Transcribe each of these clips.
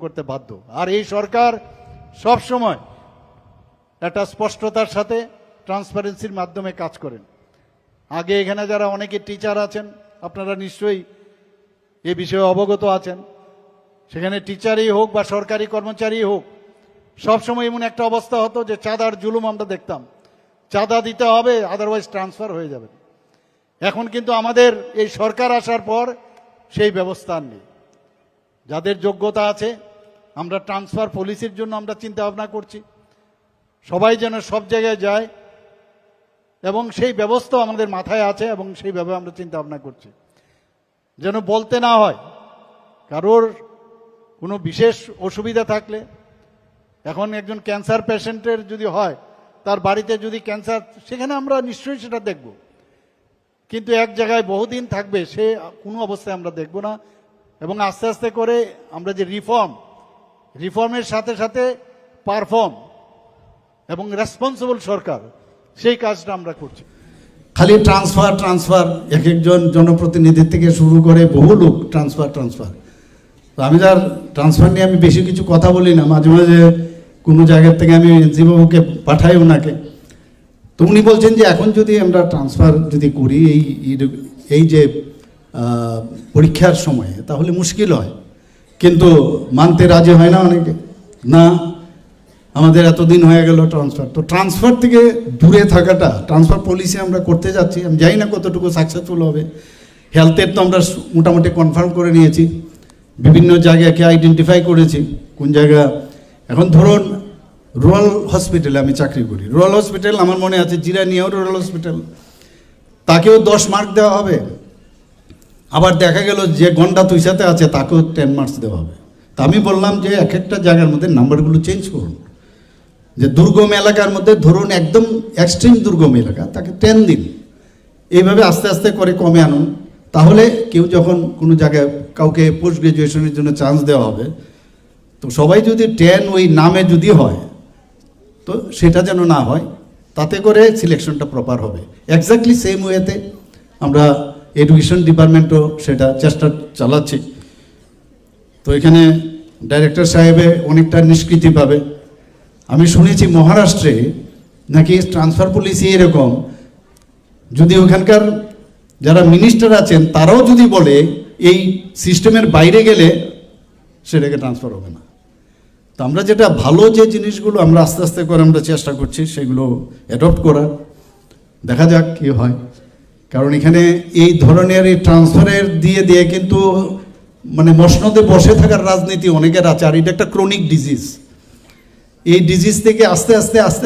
করতে বাধ্য। আর এই সরকার সব সময় একটা স্পষ্টতার সাথে ট্রান্সপারেন্সির মাধ্যমে কাজ করেন। আগে এখানে যারা অনেকে টিচার আছেন, আপনারা নিশ্চয়ই এ বিষয়ে অবগত আছেন, সেখানে টিচারই হোক বা সরকারি কর্মচারী হোক, সবসময় এমন একটা অবস্থা হতো যে চাঁদার জুলুম আমরা দেখতাম, চাঁদা দিতে হবে আদারওয়াইজ ট্রান্সফার হয়ে যাবে। এখন কিন্তু আমাদের এই সরকার আসার পর সেই ব্যবস্থা নেই। যাদের যোগ্যতা আছে, আমরা ট্রান্সফার পলিসির জন্য আমরা চিন্তা ভাবনা করছি, সবাই যেন সব জায়গায় যায়, এবং সেই ব্যবস্থা আমাদের মাথায় আছে এবং সেইভাবে আমরা চিন্তা ভাবনা করছি, যেন বলতে না হয় কারোর কোনো বিশেষ অসুবিধা থাকলে। এখন একজন ক্যান্সার পেশেন্টের যদি হয়, তার বাড়িতে যদি ক্যান্সার, সেখানে আমরা নিশ্চয়ই সেটা দেখব, কিন্তু এক জায়গায় বহুদিন থাকবে সে কোনো অবস্থায় আমরা দেখব না। এবং আস্তে আস্তে করে আমরা যে রিফর্মের সাথে সাথে পারফর্ম এবং রেসপন্সিবল সরকার, সেই কাজটা আমরা করছি। খালি ট্রান্সফার এক একজন জনপ্রতিনিধির থেকে শুরু করে বহু লোক ট্রান্সফার। তো আমি যার ট্রান্সফার নিয়ে আমি বেশি কিছু কথা বলি না, মাঝে মাঝে কোনো জায়গার থেকে আমি এনজিবাবুকে পাঠাই ওনাকে, তো উনি বলছেন যে এখন যদি আমরা ট্রান্সফার যদি করি এই যে পরীক্ষার সময়ে, তাহলে মুশকিল হয়, কিন্তু মানতে রাজি হয় না অনেকে। না, আমাদের এতদিন হয়ে গেল ট্রান্সফার, তো ট্রান্সফার থেকে দূরে থাকাটা, ট্রান্সফার পলিসি আমরা করতে যাচ্ছি, আমি জানি না কতটুকু সাকসেসফুল হবে। হেলথের তো আমরা মোটামুটি কনফার্ম করে নিয়েছি, বিভিন্ন জায়গাকে আইডেন্টিফাই করেছি কোন জায়গা। এখন ধরুন রুরাল হসপিটালে আমি চাকরি করি, রুরাল হসপিটাল আমার মনে আছে জিরানিয়াও রুরাল হসপিটাল, তাকেও 10 মার্ক দেওয়া হবে। আবার দেখা গেল যে গন্ডা তুইসাতে আছে তাকেও 10 মার্কস দেওয়া হবে। তা আমি বললাম যে এক একটা জায়গার মধ্যে নাম্বারগুলো চেঞ্জ করুন, যে দুর্গম এলাকার মধ্যে ধরুন একদম এক্সট্রিম দুর্গম এলাকা, তাকে 10 দিন, এইভাবে আস্তে আস্তে করে কমে আনুন। তাহলে কেউ যখন কোনো জায়গায় কাউকে পোস্ট গ্রাজুয়েশনের জন্য চান্স দেওয়া হবে, তো সবাই যদি 10 ওই নামে যদি হয়, তো সেটা যেন না হয়, তাতে করে সিলেকশনটা প্রপার হবে। এক্স্যাক্টলি সেম ওয়েতে আমরা এডুকেশন ডিপার্টমেন্টও সেটা চেষ্টা চালাচ্ছি। তো এখানে ডাইরেক্টর সাহেবে অনেকটা নিষ্কৃতি পাবে। আমি শুনেছি মহারাষ্ট্রে নাকি ট্রান্সফার পলিসি এরকম, যদি ওখানকার যারা মিনিস্টার আছেন তারাও যদি বলে এই সিস্টেমের বাইরে গেলে সেটাকে ট্রান্সফার হবে না। তো আমরা যেটা ভালো যে জিনিসগুলো আমরা আস্তে আস্তে করে আমরা চেষ্টা করছি সেগুলো অ্যাডপ্ট করার, দেখা যাক কী হয়। কারণ এখানে এই ধরনের এই ট্রান্সফারের দিয়ে কিন্তু মানে মসনদে বসে থাকার রাজনীতি অনেকের আছে, আর এটা একটা ক্রনিক ডিজিজ। এই ডিজিজ থেকে আস্তে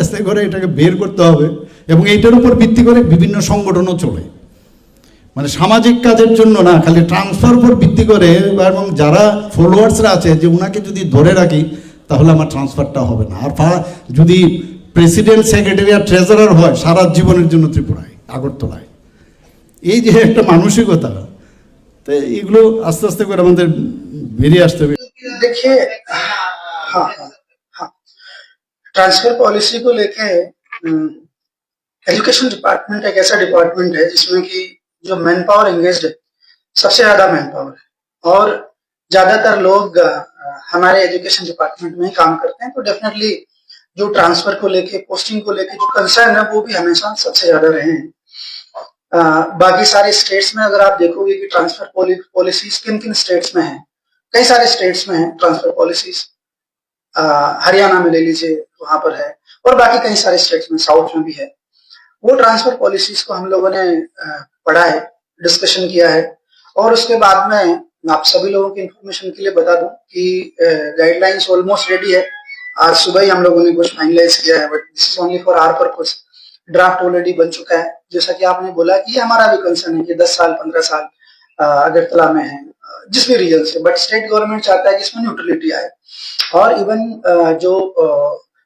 আস্তে করে এটাকে বের করতে হবে, এবং এইটার উপর ভিত্তি করে বিভিন্ন সংগঠনও চলে, মানে সামাজিক কাজের জন্য না, খালি ট্রান্সফার উপর ভিত্তি করে। এবং যারা ফলোয়ার্সরা আছে যে ওনাকে যদি ধরে রাখি তাহলে আমার ট্রান্সফারটা হবে না। আর যদি প্রেসিডেন্ট, সেক্রেটারি আর ট্রেজারার হয় সারা জীবনের জন্য ত্রিপুরায়, আগরতলায়, এই যে একটা মানসিকতা, তো এগুলো আস্তে আস্তে করে আমাদের বেরিয়ে আসতে হবে। देखिए, हाँ हाँ, ट्रांसफर पॉलिसी को लेके एजुकेशन डिपार्टमेंट एक ऐसा डिपार्टमेंट है जिसमें कि जो मैन पावर एंगेज्ड है, सबसे ज्यादा मैन पावर है, और ज्यादातर लोग हमारे एजुकेशन डिपार्टमेंट में ही काम करते हैं। तो डेफिनेटली जो ट्रांसफर को लेके, पोस्टिंग को लेके जो कंसर्न है वो भी हमेशा सबसे ज्यादा रहे हैं। बाकी सारे स्टेट्स में अगर आप देखोगे कि ट्रांसफर पॉलिसीज किन किन स्टेट्स में है, कई सारे स्टेट्स में है ट्रांसफर पॉलिसीज। हरियाणा में ले लीजिए, वहां पर है, और बाकी कई सारे स्टेट्स में, साउथ में भी है। वो ट्रांसफर पॉलिसीज को हम लोगों ने पढ़ा है, डिस्कशन किया है, और उसके बाद में आप सभी लोगों की इंफॉर्मेशन के लिए बता दूं कि गाइडलाइंस ऑलमोस्ट रेडी है। आज सुबह ही हम लोगों ने कुछ फाइनलाइज किया है, but this is only for our purpose. Draft already बन चुका है। जैसा कि आपने बोला कि हमारा भी कंसर्न है कि 10 साल 15 साल अगरतला में है, जिस भी रीजन से, बट स्टेट गवर्नमेंट चाहता है कि इसमें न्यूट्रलिटी आए, और इवन जो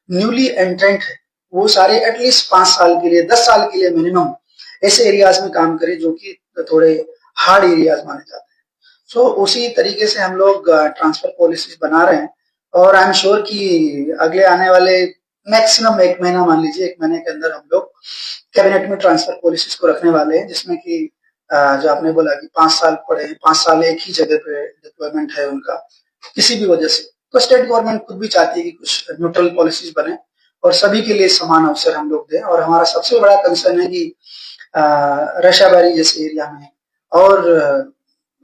न्यूली एंट्रेंट है वो सारे एटलीस्ट 5 साल के लिए, 10 साल के लिए मिनिमम ऐसे एरियाज में काम करे जो कि थोड़े हार्ड एरियाज माने जाते हैं। सो उसी तरीके से हम लोग ट्रांसफर पॉलिसीज बना रहे हैं, और आई एम श्योर कि अगले आने वाले मैक्सिमम 1 महीना, मान लीजिए 1 महीने के अंदर हम लोग कैबिनेट में ट्रांसफर पॉलिसीज को रखने वाले हैं, जिसमें कि जो आपने बोला कि 5 साल पड़े, 5 साल एक ही जगह पे डिप्लॉयमेंट है उनका किसी भी वजह से, तो स्टेट गवर्नमेंट खुद भी चाहती है कि कुछ न्यूट्रल पॉलिसीज बने और सभी के लिए समान अवसर हम लोग दें। और हमारा सबसे बड़ा कंसर्न है कि रशाबारी जैसे एरिया में और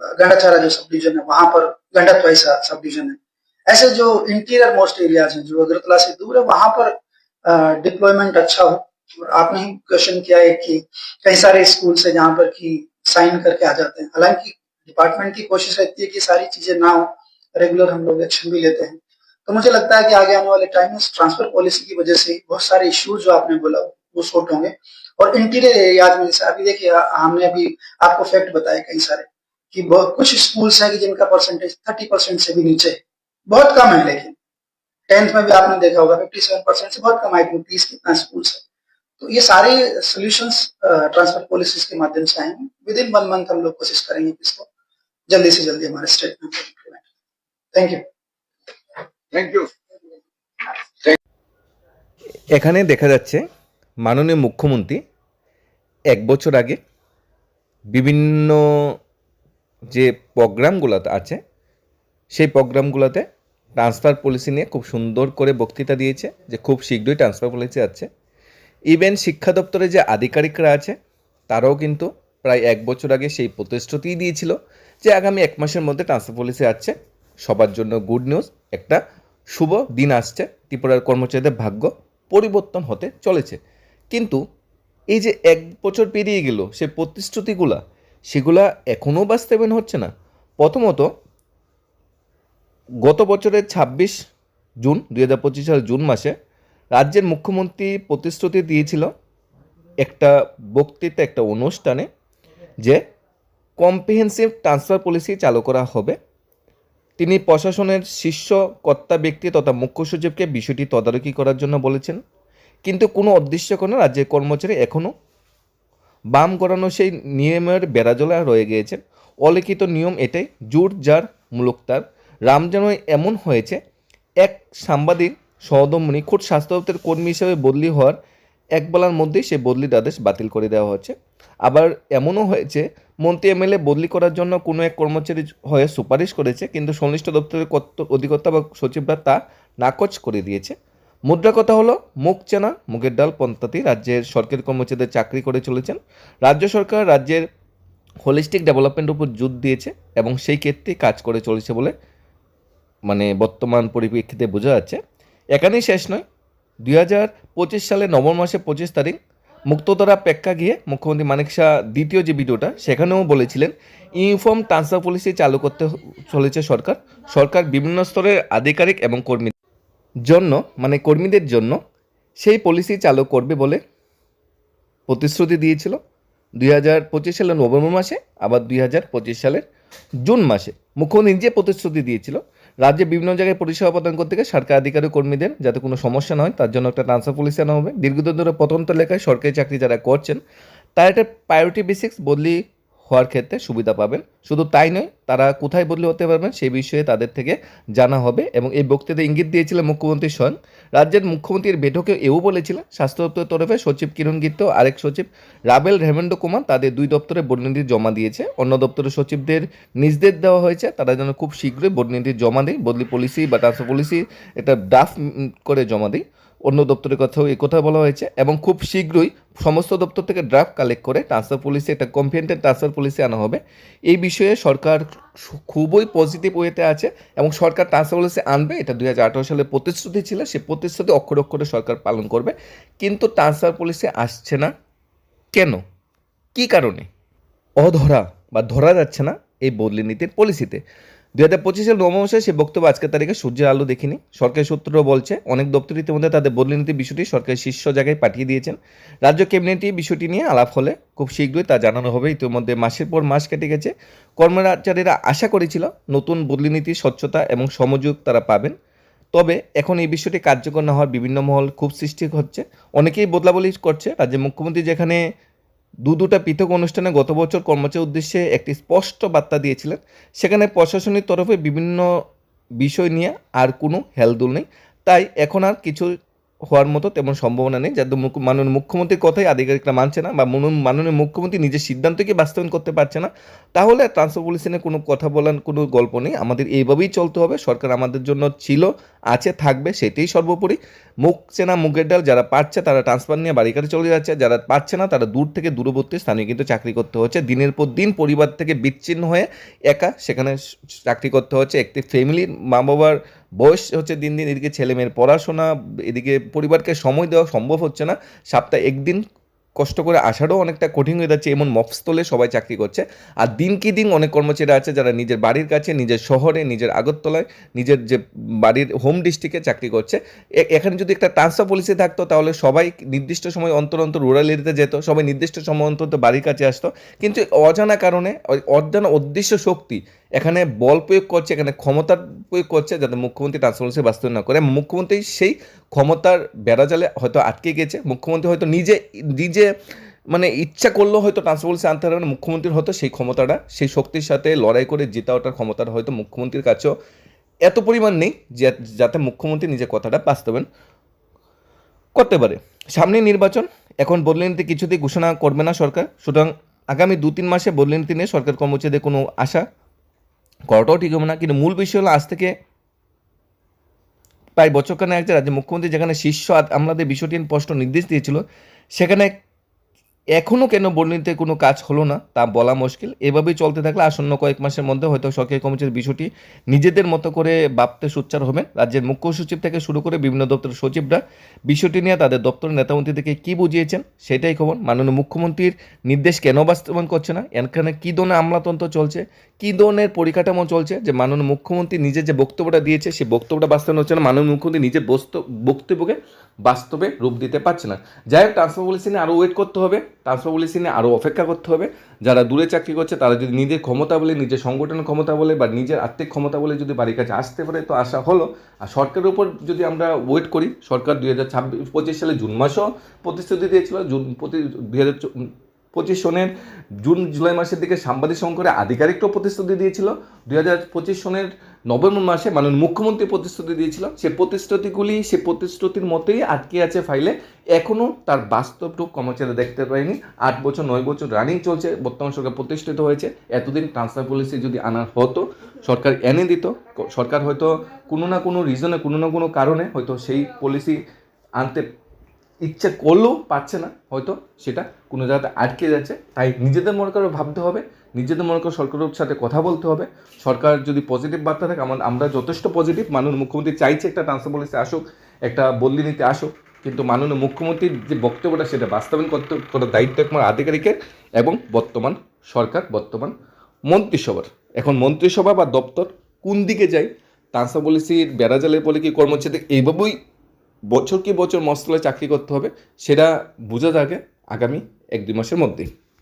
गंडाचारा जो सब डिवीजन है वहां पर, गंडक वैसा सब डिवीजन है, ऐसे जो इंटीरियर मोस्ट एरियाज हैं जो अगरतला से दूर है वहां पर डिप्लॉयमेंट अच्छा हो। और आपने ही क्वेश्चन किया है कि कई सारे स्कूल है जहां पर कि साइन करके आ जाते हैं, हालांकि डिपार्टमेंट की कोशिश रहती है कि सारी चीजें ना हो, रेगुलर हम लोग एक्शन भी लेते हैं। तो मुझे लगता है कि आगे आने वाले टाइम में ट्रांसफर पॉलिसी की वजह से बहुत सारे इश्यूज जो आपने बोला वो सॉर्ट होंगे। और इंटीरियर एरियाज में जैसे अभी देखिए हमने अभी आपको फैक्ट बताए कई सारे कि बहुत कुछ स्कूल्स हैं कि जिनका परसेंटेज 30% से भी नीचे है, बहुत कम है। लेकिन 10th में भी आपने देखा होगा 57% से बहुत कम आई थी, 30 कितना स्कूल्स है। तो ये सारे सोल्यूशंस ट्रांसफर पॉलिसीज के माध्यम से आएंगे। विद इन 1 मंथ हम लोग कोशिश करेंगे कि इसको जल्दी से जल्दी हमारे स्टेट में implement. Thank you. Thank you. এখানে দেখা যাচ্ছে মাননীয় মুখ্যমন্ত্রী 1 বছর আগে বিভিন্ন যে প্রোগ্রামগুলোতে আছে সেই প্রোগ্রামগুলোতে ট্রান্সফার পলিসি নিয়ে খুব সুন্দর করে বক্তৃতা দিয়েছে যে খুব শীঘ্রই ট্রান্সফার পলিসি আছে। ইভেন শিক্ষা দপ্তরে যে আধিকারিকরা আছে তারাও কিন্তু প্রায় 1 বছর আগে সেই প্রতিশ্রুতি দিয়েছিল যে আগামী 1 মাসের মধ্যে ট্রান্সফার পলিসি আছে। সবার জন্য গুড নিউজ, একটা শুভ দিন আসছে, ত্রিপুরার কর্মচারীদের ভাগ্য পরিবর্তন হতে চলেছে। কিন্তু এই যে 1 বছর পেরিয়ে গেল সেই প্রতিশ্রুতিগুলা সেগুলা এখনও বাস্তবায়ন হচ্ছে না। প্রথমত গত বছরের 26 জুন 2025 সালের জুন মাসে রাজ্যের মুখ্যমন্ত্রী প্রতিশ্রুতি দিয়েছিল একটা বক্তৃতা, একটা অনুষ্ঠানে, যে কম্প্রিহেন্সিভ ট্রান্সফার পলিসি চালু করা হবে। তিনি প্রশাসনের শীর্ষ কর্তা ব্যক্তি তথা মুখ্য সচিবকে বিষয়টি তদারকি করার জন্য বলেছেন। কিন্তু কোনো উদ্দেশ্য কোনো রাজ্যের কর্মচারী এখনও বাম করানো সেই নিয়মের বেড়াজলা রয়ে গিয়েছেন। অলিখিত নিয়ম এটাই, জোর যার মূলক তার। রামজানই এমন হয়েছে, এক সাংবাদিক সহধর্মিণী খোদ স্বাস্থ্য দপ্তরের কর্মী হিসেবে বদলি হওয়ার একবেলার মধ্যেই সে বদলির আদেশ বাতিল করে দেওয়া হচ্ছে। আবার এমনও হয়েছে মন্ত্রী এমএলএ বদলি করার জন্য কোনো এক কর্মচারী হয়ে সুপারিশ করেছে, কিন্তু সংশ্লিষ্ট দপ্তরের অধিকর্তা বা সচিবরা তা নাকচ করে দিয়েছে। মুদ্রা কথা হলো, মুখ চেনা মুখের ডাল পন্থাতেই রাজ্যের সরকারি কর্মচারীদের চাকরি করে চলেছেন। রাজ্য সরকার রাজ্যের হোলিস্টিক ডেভেলপমেন্টের উপর জোর দিয়েছে এবং সেই ক্ষেত্রেই কাজ করে চলেছে বলে বর্তমান পরিপ্রেক্ষিতে বোঝা যাচ্ছে। এখানেই শেষ নয়, 2025 সালের নভেম্বর মাসের 25 তারিখ মুক্তধারা প্রেক্ষাগৃহে মুখ্যমন্ত্রী মানিক শাহ দ্বিতীয় যে ভিডিওটা সেখানেও বলেছিলেন ইউনিফর্ম ট্রান্সফার পলিসি চালু করতে চলেছে সরকার। সরকার বিভিন্ন স্তরের আধিকারিক এবং কর্মীদের জন্য সেই পলিসি চালু করবে বলে প্রতিশ্রুতি দিয়েছিল 2025 সালের নভেম্বর মাসে, আবার 2025 সালের জুন মাসে মুখ্যমন্ত্রী নিজে প্রতিশ্রুতি দিয়েছিল রাজ্যে বিভিন্ন জায়গায় পরিষেবা প্রদান করতে গিয়ে সরকারি আধিকারিক কর্মীদের যাতে কোনো সমস্যা না হয় তার জন্য একটা ট্রান্সফার পলিসি আনা হবে। দীর্ঘদিন ধরে প্রত্যন্ত এলাকায় সরকারি চাকরি যারা করছেন তারা একটা প্রায়োরিটি বেসিক্স বদলি হওয়ার ক্ষেত্রে সুবিধা পাবেন। শুধু তাই নয়, তারা কোথায় বদলি হতে পারবেন সেই বিষয়ে তাদের থেকে জানা হবে। এবং এই বক্তৃতায় ইঙ্গিত দিয়েছিলেন মুখ্যমন্ত্রী স্বয়ং। রাজ্যের মুখ্যমন্ত্রীর বৈঠকে এও বলেছিলেন স্বাস্থ্য দপ্তরের তরফে সচিব কিরণ গিত্ত, আরেক সচিব রাবেল হেমেন্দ্র কুমার তাদের 2 দপ্তরে বর্ণনীতি জমা দিয়েছে। অন্য দপ্তরের সচিবদের নির্দেশ দেওয়া হয়েছে তারা যেন খুব শীঘ্রই বর্ণনীতি জমা দেয়, বদলি পলিসি বা ট্রান্সফার পলিসি একটা ড্রাফট করে জমা দেয়। অন্য দপ্তরের কথাও এই কথা বলা হয়েছে এবং খুব শীঘ্রই সমস্ত দপ্তর থেকে ড্রাফট কালেক্ট করে ট্রান্সফার পলিসি, একটা কম্প্রিহেন্সিভ ট্রান্সফার পলিসি আনা হবে। এই বিষয়ে সরকার খুবই পজিটিভ ওয়েতে আছে এবং সরকার ট্রান্সফার পলিসি আনবে, এটা 2018 সালে প্রতিশ্রুতি ছিল। সেই প্রতিশ্রুতি অক্ষরে অক্ষরে সরকার পালন করবে। কিন্তু ট্রান্সফার পলিসি আসছে না কেন, কী কারণে? অধরা বা ধরা যাচ্ছে না এই বদলি নীতির পলিসিতে। 2025 সালের নভেম্বর মাসে সেই বক্তব্য আজকের তারিখে সূর্যের আলো দেখিনি। সরকারি সূত্র বলছে অনেক দপ্তর ইতিমধ্যে তাদের বদলি নীতির বিষয়টি সরকারের শীর্ষ জায়গায় পাঠিয়ে দিয়েছেন। রাজ্য ক্যাবিনেটই বিষয়টি নিয়ে আলাপ হলে খুব শীঘ্রই তা জানানো হবে। ইতিমধ্যে মাসের পর মাস কেটে গেছে। কর্মচারীরা আশা করেছিল নতুন বদলি নীতির স্বচ্ছতা এবং সমযোগ তারা পাবেন। তবে এখন এই বিষয়টি কার্যকর না হওয়ার বিভিন্ন মহল খুব সৃষ্টি হচ্ছে। অনেকেই বদলাবলি করছে। রাজ্যের মুখ্যমন্ত্রী যেখানে দুটা পৃথক অনুষ্ঠানে গত বছর কর্মচারীর উদ্দেশ্যে একটি স্পষ্ট বার্তা দিয়েছিলেন, সেখানে প্রশাসনিক তরফে বিভিন্ন বিষয় নিয়ে আর কোনো হেলদোল নেই। তাই এখন আর কিছু হওয়ার মতো তেমন সম্ভাবনা নেই, যাদের মাননীয় মুখ্যমন্ত্রীর কথাই আধিকারিকরা মানছে না বা মাননীয় মুখ্যমন্ত্রী নিজের সিদ্ধান্তকে বাস্তবায়ন করতে পারছে না, তাহলে ট্রান্সফার পলিসি নিয়ে কোনো কথা বলার কোনো গল্প নেই। আমাদের এইভাবেই চলতে হবে। সরকার আমাদের জন্য ছিল, আছে, থাকবে, সেটাই সর্বোপরি। মুখ চেনা মুখের ডাল, যারা পারছে তারা ট্রান্সফার নিয়ে বাড়ি কাছে চলে যাচ্ছে, যারা পারছে না তারা দূর থেকে দূরবর্তী স্থানে কিন্তু চাকরি করতে হচ্ছে। দিনের পর দিন পরিবার থেকে বিচ্ছিন্ন হয়ে একা সেখানে চাকরি করতে হচ্ছে। একটি ফ্যামিলির মা বাবার বয়স হচ্ছে দিন দিন, এদিকে ছেলে মেয়ের পড়াশোনা, এদিকে পরিবারকে সময় দেওয়া সম্ভব হচ্ছে না। সপ্তাহে একদিন কষ্ট করে আসারও অনেকটা কঠিন হয়ে যাচ্ছে, এমন মফস্তলে সবাই চাকরি করছে। আর দিন কি দিন অনেক কর্মচারী আছে যারা নিজের বাড়ির কাছে, নিজের শহরে, নিজের আগরতলায়, নিজের যে বাড়ির হোম ডিস্ট্রিক্টে চাকরি করছে। এখানে যদি একটা ট্রান্সফার পলিসি থাকতো তাহলে সবাই নির্দিষ্ট সময় অন্তর অন্তর রুরাল এরিয়াতে যেত, সবাই নির্দিষ্ট সময় অন্তর বাড়ির কাছে আসতো। কিন্তু অজানা কারণে অজানা অদৃশ্য শক্তি এখানে বল প্রয়োগ করছে, এখানে ক্ষমতার প্রয়োগ করছে, যাতে মুখ্যমন্ত্রী ট্রান্সফার পলিসি বাস্তবায়ন না করে। মুখ্যমন্ত্রী সেই ক্ষমতার বেড়াজালে হয়তো আটকে গেছে। মুখ্যমন্ত্রী হয়তো নিজে নিজে মানে ইচ্ছা করলেও হয়তো ট্রান্সফার পলিসি আনতে পারবে না। মুখ্যমন্ত্রীর হয়তো সেই ক্ষমতাটা, সেই শক্তির সাথে লড়াই করে জেতা ওঠার ক্ষমতাটা হয়তো মুখ্যমন্ত্রীর কাছেও এত পরিমাণ নেই যাতে মুখ্যমন্ত্রী নিজের কথাটা বাস্তবায়ন করতে পারে। সামনে নির্বাচন, এখন বদলি নীতি কিছুতেই ঘোষণা করবে না সরকার। সুতরাং আগামী 2-3 মাসে বদলি নীতি নিয়ে সরকার কর্মচারীদের কোনো আশা করাটাও ঠিক হবে না। কিন্তু মূল বিষয় হলো, আজ থেকে প্রায় বছরখানে এক রাজ্যে মুখ্যমন্ত্রী যেখানে শীর্ষ আমলাদের বিষয়টি স্পষ্ট নির্দেশ দিয়েছিল, সেখানে এখনও কেন বর্ণিতে কোনো কাজ হলো না তা বলা মুশকিল। এভাবেই চলতে থাকলে আসন্ন কয়েক মাসের মধ্যে হয়তো সরকারি কর্মচারীর বিষয়টি নিজেদের মতো করে ভাবতে সোচ্চার হবেন। রাজ্যের মুখ্য সচিব থেকে শুরু করে বিভিন্ন দপ্তরের সচিবরা বিষয়টি নিয়ে তাদের দপ্তরের নেতামন্ত্রীদেরকে কী বুঝিয়েছেন সেটাই খবর। মাননীয় মুখ্যমন্ত্রীর নির্দেশ কেন বাস্তবায়ন করছে না, এখানে কী ধরনের আমলাতন্ত্র চলছে, কী ধরনের পরিকাঠামো চলছে, যে মাননীয় মুখ্যমন্ত্রী নিজের যে বক্তব্যটা দিয়েছে সেই বক্তব্যটা বাস্তবায়ন হচ্ছে না। মাননীয় মুখ্যমন্ত্রী নিজের বক্তব্যকে বাস্তবে রূপ দিতে পারছে না। যাই হোক, ট্রান্সফার পলিসি নিয়ে আরও ওয়েট করতে হবে, ট্রান্সফার পলিসি নিয়ে আরও অপেক্ষা করতে হবে। যারা দূরে চাকরি করছে তারা যদি নিজের ক্ষমতা বলে, নিজের সংগঠনের ক্ষমতা বলে বা নিজের আর্থিক ক্ষমতা বলে যদি বাড়ির কাছে আসতে পারে তো আসা হলো। আর সরকারের উপর যদি আমরা ওয়েট করি, সরকার 2025 সালে জুন মাসেও প্রতিশ্রুতি দিয়েছিল। 2025 সনের জুন জুলাই মাসের দিকে সাংবাদিক সম্মেলনে আধিকারিকরাও প্রতিশ্রুতি দিয়েছিল। 2025 সনের নভেম্বর মাসে মাননীয় মুখ্যমন্ত্রী প্রতিশ্রুতি দিয়েছিল। সে প্রতিশ্রুতির মতোই আটকে আছে ফাইলে, এখনও তার বাস্তব রূপ কর্মচারী দেখতে পায়নি। 8 বছর 9 বছর রানিং চলছে, বর্তমান সরকার প্রতিষ্ঠিত হয়েছে। এতদিন ট্রান্সফার পলিসি যদি আনা হতো, সরকার এনে দিত, সরকার হয়তো কোনো না কোনো রিজনে, কোনো না কোনো কারণে হয়তো সেই পলিসি আনতে ইচ্ছে করলেও পাচ্ছে না, হয়তো সেটা কোনো জায়গাতে আটকে যাচ্ছে। তাই নিজেদের মনে করে ভাবতে হবে, নিজেদের মনে করে সরকারের সাথে কথা বলতে হবে। সরকার যদি পজিটিভ বার্তা থাকে, আমরা যথেষ্ট পজিটিভ। মাননীয় মুখ্যমন্ত্রী চাইছে একটা ট্রান্সফার পলিসি আসুক, একটা বদলি নীতি আসুক, কিন্তু মাননীয় মুখ্যমন্ত্রীর যে বক্তব্যটা সেটা বাস্তবায়ন করার দায়িত্ব একমাত্র আধিকারিকের এবং বর্তমান সরকার, বর্তমান মন্ত্রিসভার। এখন মন্ত্রিসভা বা দপ্তর কোন দিকে যায়, ট্রান্সফার পলিসির বেড়াজালের বলে কি কর্মচারী এইভাবেই বছর কি বছর মস্তলে চাকরি করতে হবে, সেটা বোঝা যাবে আগামী 1-2 মাসের মধ্যেই।